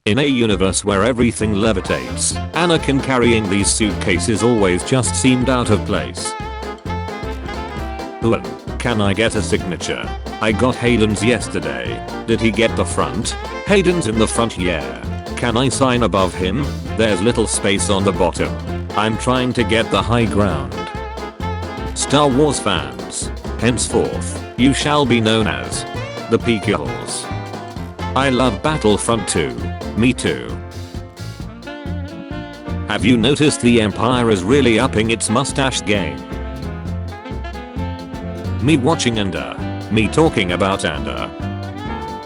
In a universe where everything levitates, Anakin carrying these suitcases always just seemed out of place. Owen, can I get a signature? I got Hayden's yesterday. Did he get the front? Hayden's in the front, yeah. Can I sign above him? There's little space on the bottom. I'm trying to get the high ground. Star Wars fans, henceforth, you shall be known as the Prequels. I love Battlefront 2. Me too. Have you noticed the Empire is really upping its mustache game? Me watching me talking about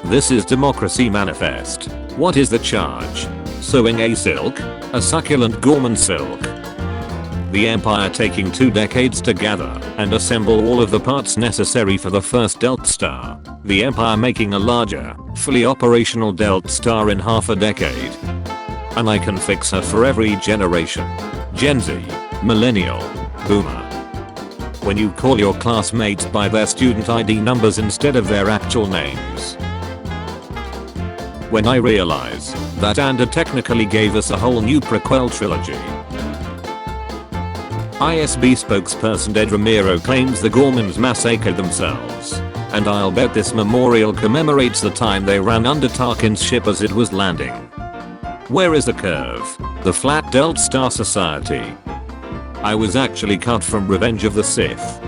This is Democracy Manifest. What is the charge? Sewing a silk? A succulent Gorman silk. The Empire taking 2 decades to gather and assemble all of the parts necessary for the first Delta Star. The Empire making a larger, fully operational Delta Star in half a decade. And I can fix her for every generation. Gen Z, Millennial, Boomer. When you call your classmates by their student ID numbers instead of their actual names. When I realize that technically gave us a whole new prequel trilogy. ISB spokesperson Ed Ramiro claims the Gormans massacred themselves. And I'll bet this memorial commemorates the time they ran under Tarkin's ship as it was landing. Where is the curve? The flat Delta Star Society. I was actually cut from Revenge of the Sith.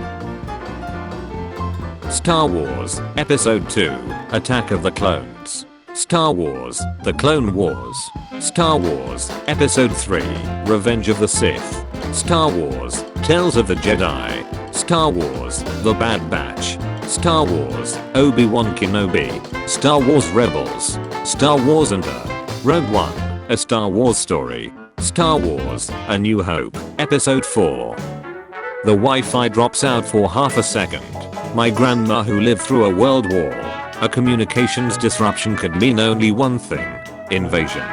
Star Wars, Episode 2, Attack of the Clones. Star Wars, The Clone Wars. Star Wars, Episode 3, Revenge of the Sith. Star Wars, Tales of the Jedi. Star Wars, The Bad Batch. Star Wars, Obi-Wan Kenobi. Star Wars Rebels. Star Wars and Rogue One, A Star Wars Story. Star Wars, A New Hope, Episode 4. The Wi-Fi drops out for half a second. My grandma who lived through a world war. A communications disruption could mean only one thing. Invasion.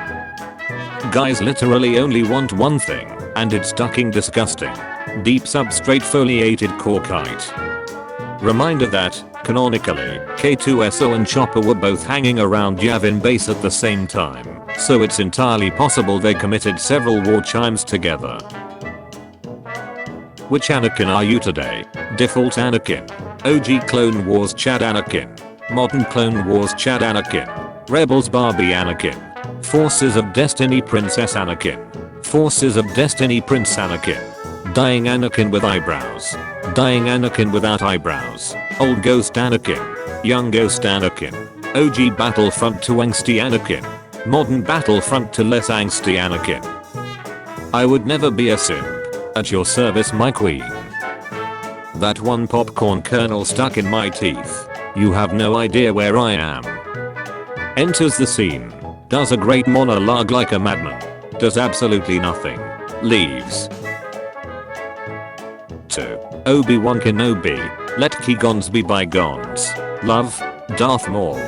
Guys literally only want one thing, and it's ducking disgusting. Deep substrate foliated corkite. Reminder that, canonically, K2SO and Chopper were both hanging around Yavin base at the same time, so it's entirely possible they committed several war chimes together. Which Anakin are you today? Default Anakin. OG Clone Wars Chad Anakin. Modern Clone Wars Chad Anakin. Rebels Barbie Anakin. Forces of Destiny Princess Anakin. Forces of Destiny Prince Anakin. Dying Anakin with eyebrows. Dying Anakin without eyebrows. Old Ghost Anakin. Young Ghost Anakin. OG Battlefront to angsty Anakin. Modern Battlefront to less angsty Anakin. I would never be a simp. At your service, my queen. That one popcorn kernel stuck in my teeth. You have no idea where I am. Enters the scene. Does a great monologue like a madman. Does absolutely nothing. Leaves. To Obi-Wan Kenobi. Let bygones be bygones. Love, Darth Maul.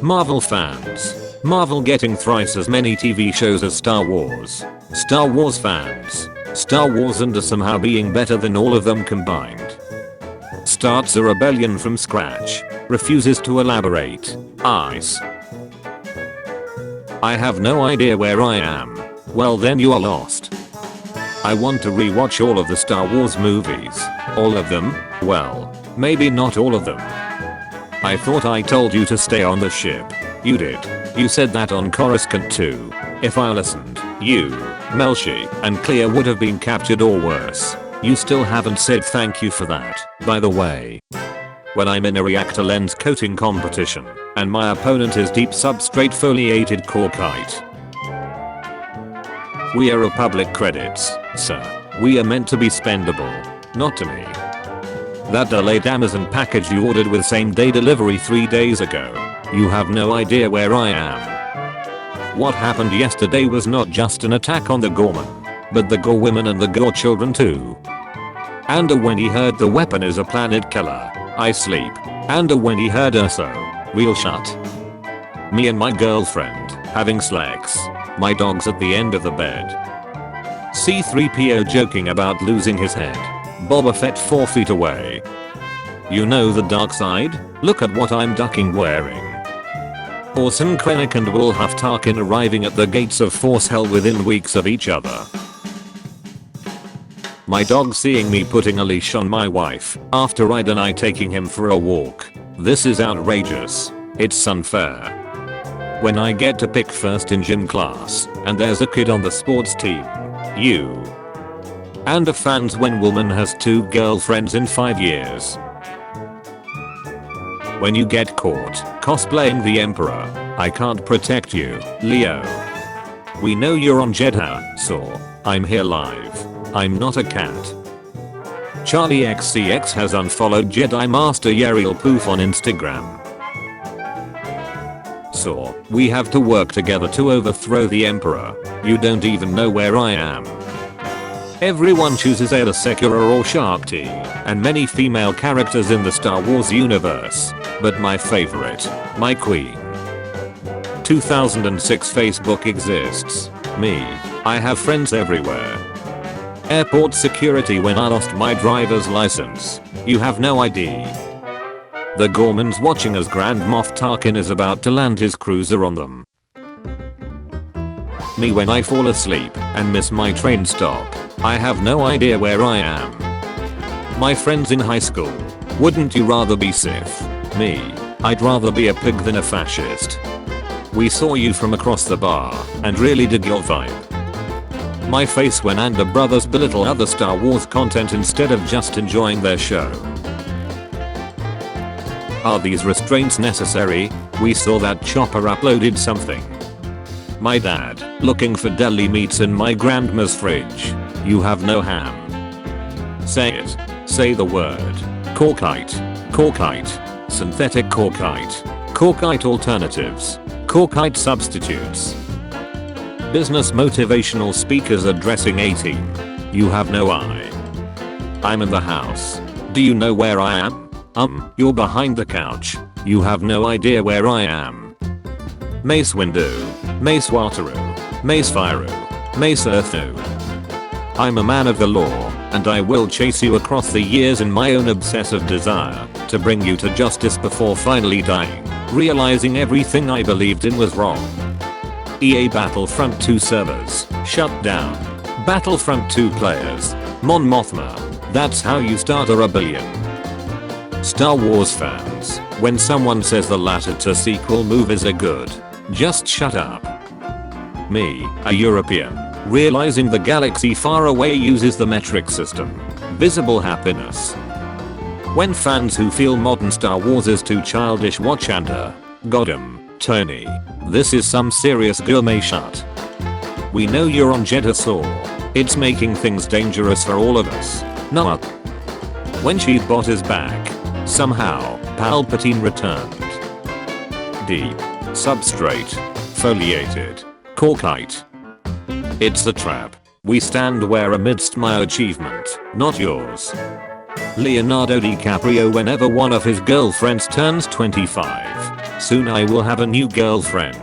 Marvel fans. Marvel getting thrice as many TV shows as Star Wars. Star Wars fans. Star Wars and somehow being better than all of them combined. Starts a rebellion from scratch. Refuses to elaborate. Ice. I have no idea where I am. Well then you are lost. I want to rewatch all of the Star Wars movies. All of them? Well, maybe not all of them. I thought I told you to stay on the ship. You did. You said that on Coruscant too. If I listened, you, Melshi, and Clea would have been captured or worse. You still haven't said thank you for that, by the way. When I'm in a reactor lens coating competition, and my opponent is deep substrate foliated corkite. We are Republic credits, sir. We are meant to be spendable. Not to me. That delayed Amazon package you ordered with same day delivery 3 days ago. You have no idea where I am. What happened yesterday was not just an attack on the Gorman, but the Gore women and the Gore children too. And when he heard the weapon is a planet killer, I sleep. And when he heard her so, real shut. Me and my girlfriend, having slacks. My dog's at the end of the bed. C-3PO joking about losing his head. Boba Fett 4 feet away. You know the dark side? Look at what I'm ducking wearing. Orson Krennic and Wilhuff Tarkin arriving at the gates of Force Hell within weeks of each other. My dog seeing me putting a leash on my wife after Ryder and I taking him for a walk. This is outrageous. It's unfair. When I get to pick first in gym class and there's a kid on the sports team. You. And a fans when woman has 2 girlfriends in 5 years. When you get caught cosplaying the Emperor, I can't protect you, Leo. We know you're on Jedha, so I'm here live. I'm not a cat. Charlie XCX has unfollowed Jedi Master Yariel Poof on Instagram. So, we have to work together to overthrow the Emperor. You don't even know where I am. Everyone chooses either Sekiro or Shakti, and many female characters in the Star Wars universe. But my favorite, my queen. 2006 Facebook exists. Me. I have friends everywhere. Airport security when I lost my driver's license. You have no ID. The Gormans watching as Grand Moff Tarkin is about to land his cruiser on them. Me when I fall asleep and miss my train stop. I have no idea where I am. My friends in high school. Wouldn't you rather be Sith? Me. I'd rather be a pig than a fascist. We saw you from across the bar and really dig your vibe. My face when Anda brothers belittle other Star Wars content instead of just enjoying their show. Are these restraints necessary? We saw that Chopper uploaded something. My dad, looking for deli meats in my grandma's fridge. You have no ham. Say it. Say the word. Corkite. Corkite. Synthetic corkite. Corkite alternatives. Corkite substitutes. Business motivational speakers addressing 18. You have no eye. I'm in the house. Do you know where I am? You're behind the couch. You have no idea where I am. Mace Windu. Mace Wataru. Mace Firu. Mace Earthu. I'm a man of the law, and I will chase you across the years in my own obsessive desire to bring you to justice before finally dying, realizing everything I believed in was wrong. EA Battlefront 2 servers, shut down. Battlefront 2 players, Mon Mothma, that's how you start a rebellion. Star Wars fans, when someone says the latter to sequel movies are good, just shut up. Me, a European, realizing the galaxy far away uses the metric system. Visible happiness. When fans who feel modern Star Wars is too childish watch Anda. Got him, Tony. This is some serious gourmet shot. We know you're on Jedha Saw. It's making things dangerous for all of us. Nah. When Sheetbot is back. Somehow, Palpatine returned. Deep. Substrate. Foliated. Corkite. It's a trap. We stand where amidst my achievement, not yours. Leonardo DiCaprio whenever one of his girlfriends turns 25. Soon I will have a new girlfriend.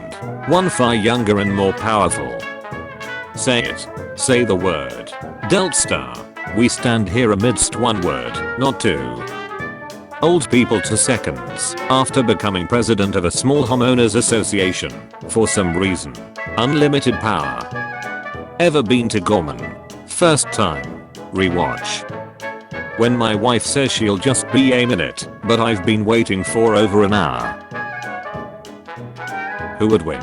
One far younger and more powerful. Say it. Say the word. Delta. We stand here amidst one word, not two. Old people to seconds after becoming president of a small homeowners association for some reason. Unlimited power. Ever been to Gorman? First time. Rewatch. When my wife says she'll just be a minute, but I've been waiting for over an hour. Who would win?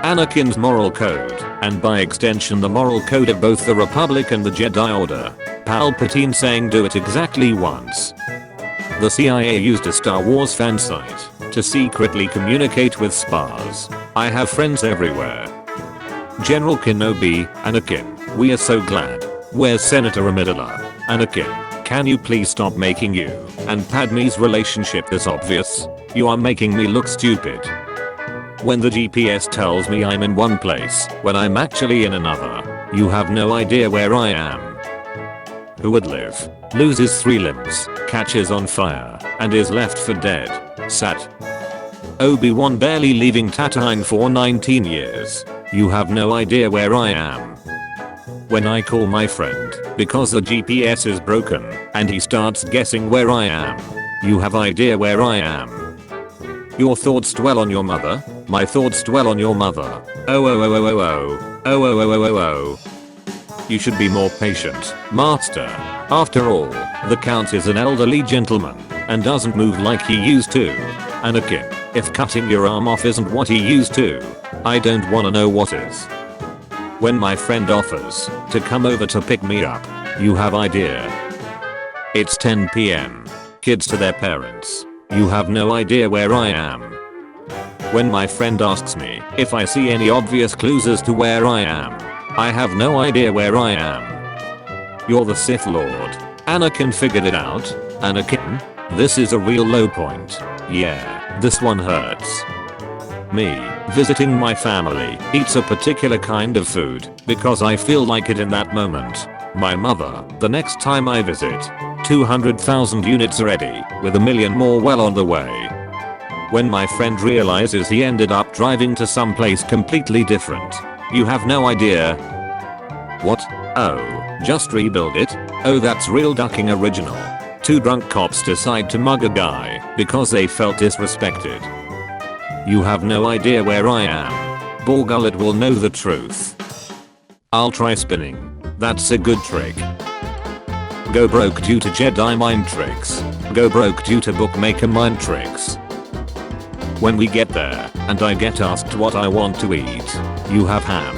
Anakin's moral code, and by extension the moral code of both the Republic and the Jedi Order. Palpatine saying do it exactly once. The CIA used a Star Wars fan site to secretly communicate with SPAs. I have friends everywhere. General Kenobi, Anakin, we are so glad. Where's Senator Amidala? Anakin, can you please stop making you and Padme's relationship this obvious? You are making me look stupid. When the GPS tells me I'm in one place when I'm actually in another, you have no idea where I am. Who would live, loses 3 limbs, catches on fire, and is left for dead? Sat. Obi-Wan barely leaving Tatooine for 19 years. You have no idea where I am. When I call my friend, because the GPS is broken, and he starts guessing where I am. You have idea where I am. Your thoughts dwell on your mother. My thoughts dwell on your mother. Oh oh oh oh oh oh. Oh oh oh oh oh oh. You should be more patient, master. After all, the Count is an elderly gentleman and doesn't move like he used to. Anakin, if cutting your arm off isn't what he used to, I don't wanna know what is. When my friend offers to come over to pick me up, you have idea. It's 10 PM. Kids to their parents. You have no idea where I am. When my friend asks me if I see any obvious clues as to where I am, I have no idea where I am. You're the Sith Lord. Anakin figured it out. Anakin, this is a real low point. Yeah, this one hurts. Me, visiting my family, eats a particular kind of food because I feel like it in that moment. My mother, the next time I visit, 200,000 units ready, with a million more well on the way. When my friend realizes he ended up driving to some place completely different, you have no idea. What? Oh, just rebuild it? Oh, that's real ducking original. Two drunk cops decide to mug a guy because they felt disrespected. You have no idea where I am. Borgullet will know the truth. I'll try spinning. That's a good trick. Go broke due to Jedi mind tricks. Go broke due to bookmaker mind tricks. When we get there, and I get asked what I want to eat, you have ham.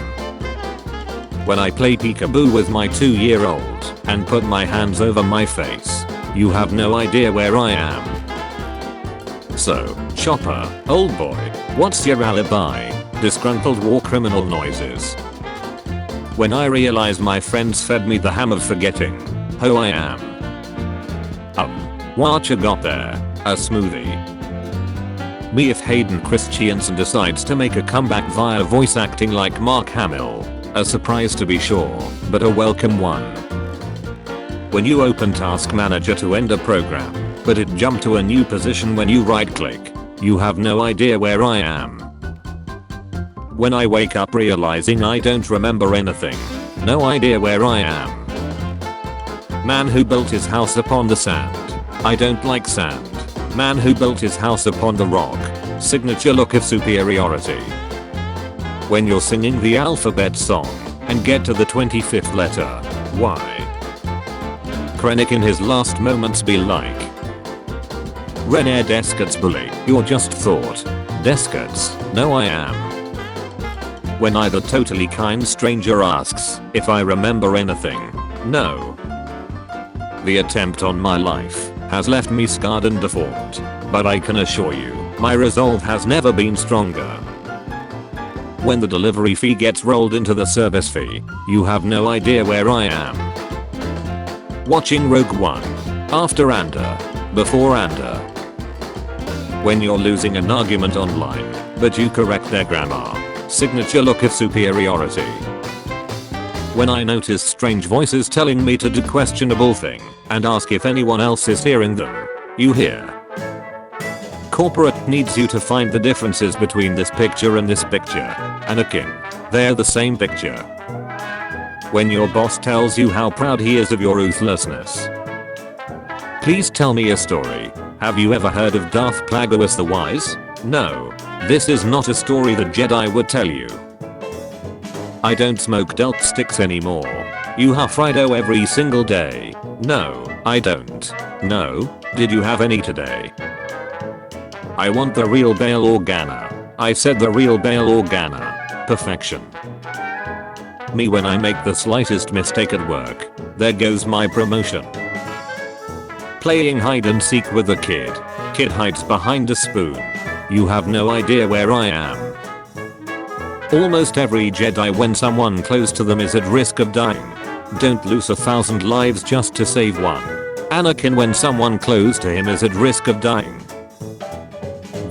When I play peekaboo with my 2-year-old, and put my hands over my face, you have no idea where I am. So, Chopper, old boy, what's your alibi? Disgruntled war criminal noises. When I realize my friends fed me the ham of forgetting who I am. What you got there? A smoothie? Me if Hayden Christensen decides to make a comeback via voice acting like Mark Hamill. A surprise to be sure, but a welcome one. When you open Task Manager to end a program, but it jumped to a new position when you right click, you have no idea where I am. When I wake up realizing I don't remember anything, no idea where I am. Man who built his house upon the sand. I don't like sand. Man who built his house upon the rock. Signature look of superiority. When you're singing the alphabet song and get to the 25th letter, why? Krennic in his last moments be like. Renair Descartes bully, you're just thought. Descartes, no I am. When either totally kind stranger asks if I remember anything, no. The attempt on my life has left me scarred and deformed, but I can assure you, my resolve has never been stronger. When the delivery fee gets rolled into the service fee, you have no idea where I am. Watching Rogue One. After Ander. Before Ander. When you're losing an argument online, but you correct their grammar. Signature look of superiority. When I notice strange voices telling me to do questionable thing and ask if anyone else is hearing them, you hear. Corporate needs you to find the differences between this picture and this picture. Anakin, they're the same picture. When your boss tells you how proud he is of your ruthlessness. Please tell me a story. Have you ever heard of Darth Plagueis the Wise? No. This is not a story the Jedi would tell you. I don't smoke Delta sticks anymore. You have Frido every single day. No, I don't. No, did you have any today? I want the real Bail Organa. I said the real Bail Organa. Perfection. Me when I make the slightest mistake at work. There goes my promotion. Playing hide and seek with a kid. Kid hides behind a spoon. You have no idea where I am. Almost every Jedi when someone close to them is at risk of dying. Don't lose 1,000 lives just to save one. Anakin when someone close to him is at risk of dying.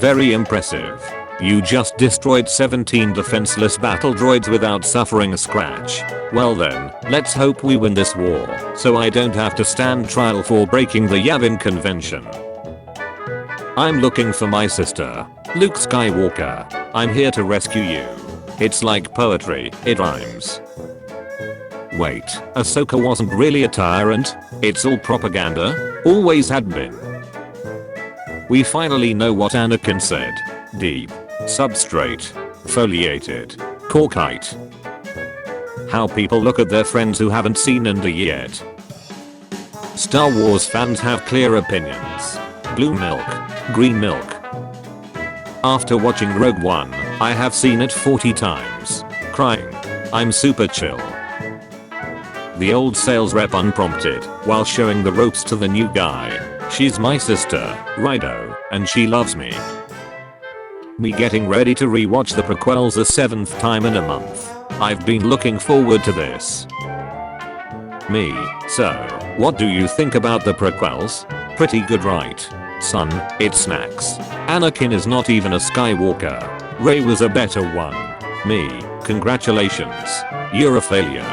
Very impressive. You just destroyed 17 defenseless battle droids without suffering a scratch. Well then, let's hope we win this war, so I don't have to stand trial for breaking the Yavin Convention. I'm looking for my sister, Luke Skywalker. I'm here to rescue you. It's like poetry, it rhymes. Wait, Ahsoka wasn't really a tyrant? It's all propaganda? Always had been. We finally know what Anakin said. Deep. Substrate. Foliated. Corkite. How people look at their friends who haven't seen Indy yet. Star Wars fans have clear opinions. Blue milk. Green milk. After watching Rogue One, I have seen it 40 times. Crying. I'm super chill. The old sales rep unprompted while showing the ropes to the new guy. She's my sister, Rido, and she loves me. Me getting ready to rewatch the prequels a 7th time in a month. I've been looking forward to this. Me, so, what do you think about the prequels? Pretty good, right? Son, it's snacks. Anakin is not even a Skywalker. Rey was a better one. Me, congratulations. You're a failure.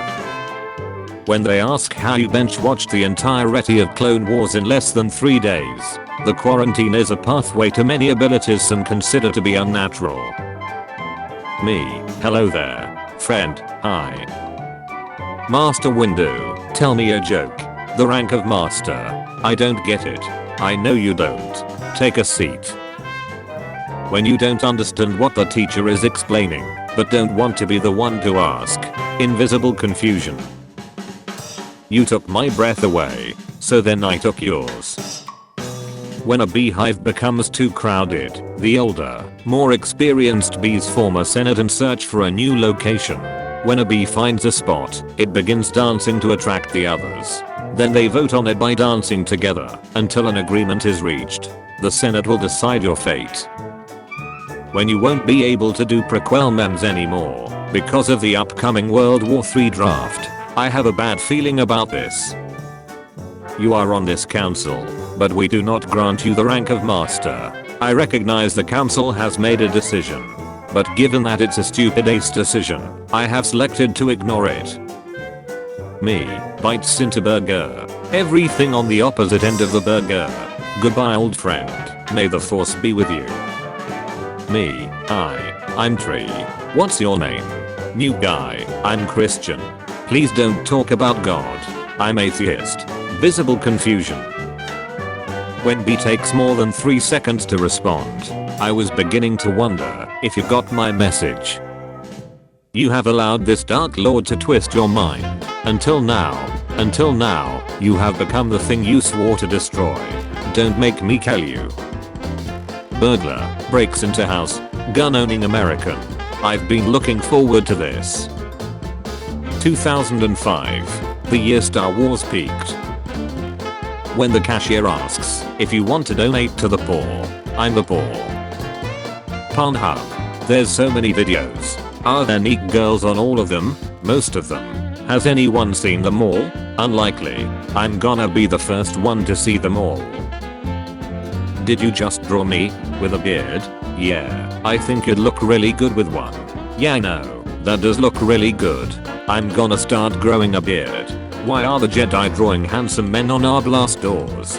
When they ask how you bench watched the entirety of Clone Wars in less than 3 days, the quarantine is a pathway to many abilities some consider to be unnatural. Me, hello there, friend, hi. Master Windu, tell me a joke. The rank of master. I don't get it. I know you don't. Take a seat. When you don't understand what the teacher is explaining, but don't want to be the one to ask. Invisible confusion. You took my breath away, so then I took yours. When a beehive becomes too crowded, the older, more experienced bees form a senate and search for a new location. When a bee finds a spot, it begins dancing to attract the others. Then they vote on it by dancing together until an agreement is reached. The Senate will decide your fate. When you won't be able to do prequel memes anymore because of the upcoming World War III draft. I have a bad feeling about this. You are on this council, but we do not grant you the rank of master. I recognize the council has made a decision, but given that it's a stupid ace decision, I have selected to ignore it. Me, bites into burger. Everything on the opposite end of the burger. Goodbye, old friend. May the force be with you. Me, I'm Tree. What's your name? New guy, I'm Christian. Please don't talk about God. I'm atheist. Visible confusion. When B takes more than 3 seconds to respond, I was beginning to wonder if you got my message. You have allowed this Dark Lord to twist your mind. Until now, you have become the thing you swore to destroy. Don't make me kill you. Burglar, breaks into house, gun-owning American. I've been looking forward to this. 2005, the year Star Wars peaked. When the cashier asks if you want to donate to the poor, I'm the poor. Pornhub. There's so many videos. Are there neat girls on all of them? Most of them. Has anyone seen them all? Unlikely. I'm gonna be the first one to see them all. Did you just draw me? With a beard? Yeah, I think you'd look really good with one. Yeah, no, that does look really good. I'm gonna start growing a beard. Why are the Jedi drawing handsome men on our blast doors?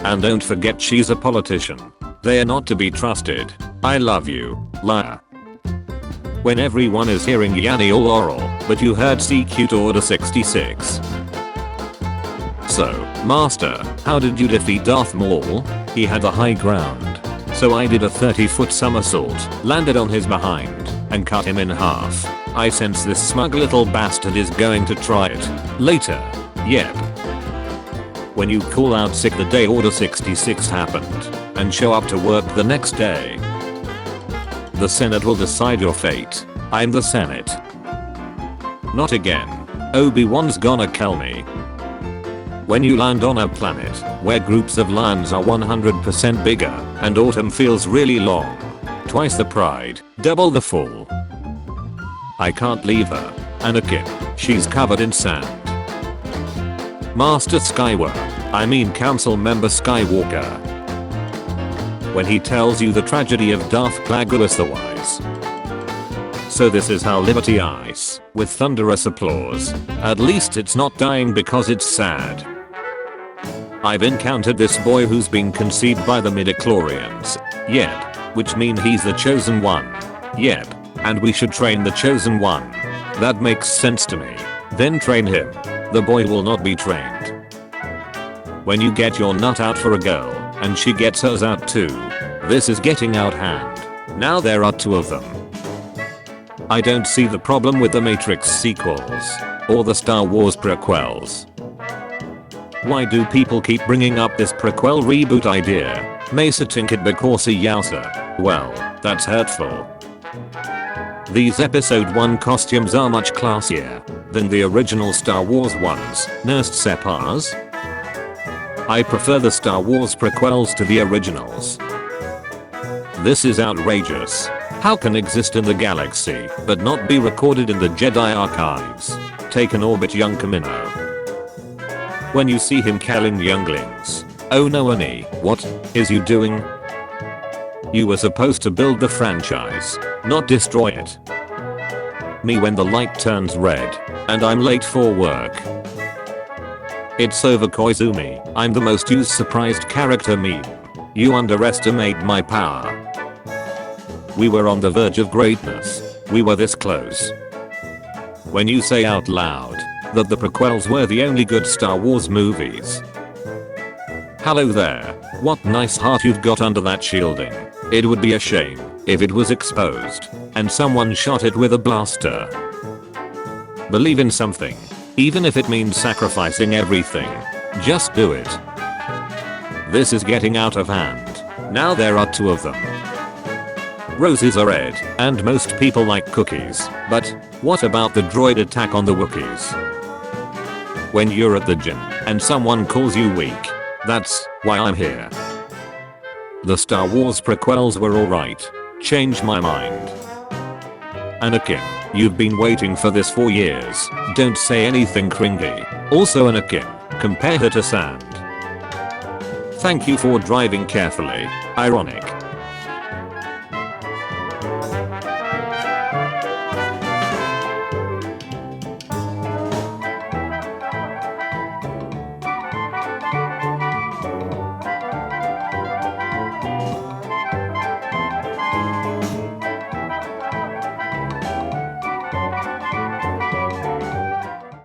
And don't forget she's a politician. They are not to be trusted. I love you, liar. When everyone is hearing Yanni all oral, but you heard CQ to Order 66. So, Master, how did you defeat Darth Maul? He had the high ground. So I did a 30-foot somersault, landed on his behind, and cut him in half. I sense this smug little bastard is going to try it. Later. Yep. When you call out sick the day Order 66 happened, and show up to work the next day. The Senate will decide your fate. I'm the Senate. Not again. Obi-Wan's gonna kill me. When you land on a planet where groups of lions are 100% bigger and autumn feels really long. Twice the pride, double the fall. I can't leave her. Anakin, she's covered in sand. Master Council Member Skywalker. When he tells you the tragedy of Darth Plagueis the Wise. So this is how Liberty Ice, with thunderous applause. At least it's not dying because it's sad. I've encountered this boy who's been conceived by the midichlorians. Yep. Which mean he's the chosen one. Yep. And we should train the chosen one. That makes sense to me. Then train him. The boy will not be trained. When you get your nut out for a girl, and she gets hers out too. This is getting out hand. Now there are 2 of them. I don't see the problem with the Matrix sequels or the Star Wars prequels. Why do people keep bringing up this prequel reboot idea? Mesa Tinket Bikosi Yowza. Well, that's hurtful. These episode 1 costumes are much classier than the original Star Wars ones, nursed Separs. I prefer the Star Wars prequels to the originals. This is outrageous. How can exist in the galaxy but not be recorded in the Jedi archives? Take an Orbit young Kamino. When you see him killing younglings. Oh no Annie, what is you doing? You were supposed to build the franchise, not destroy it. Me when the light turns red, and I'm late for work. It's over Koizumi, I'm the most used surprised character meme. You underestimate my power. We were on the verge of greatness. We were this close. When you say out loud that the prequels were the only good Star Wars movies. Hello there, what nice heart you've got under that shielding. It would be a shame if it was exposed and someone shot it with a blaster. Believe in something, even if it means sacrificing everything. Just do it. This is getting out of hand. Now there are 2 of them. Roses are red, and most people like cookies, but what about the droid attack on the Wookiees? When you're at the gym and someone calls you weak, that's why I'm here. The Star Wars prequels were alright. Changed my mind. Anakin, you've been waiting for this for years. Don't say anything cringy. Also Anakin, compare her to sand. Thank you for driving carefully. Ironic.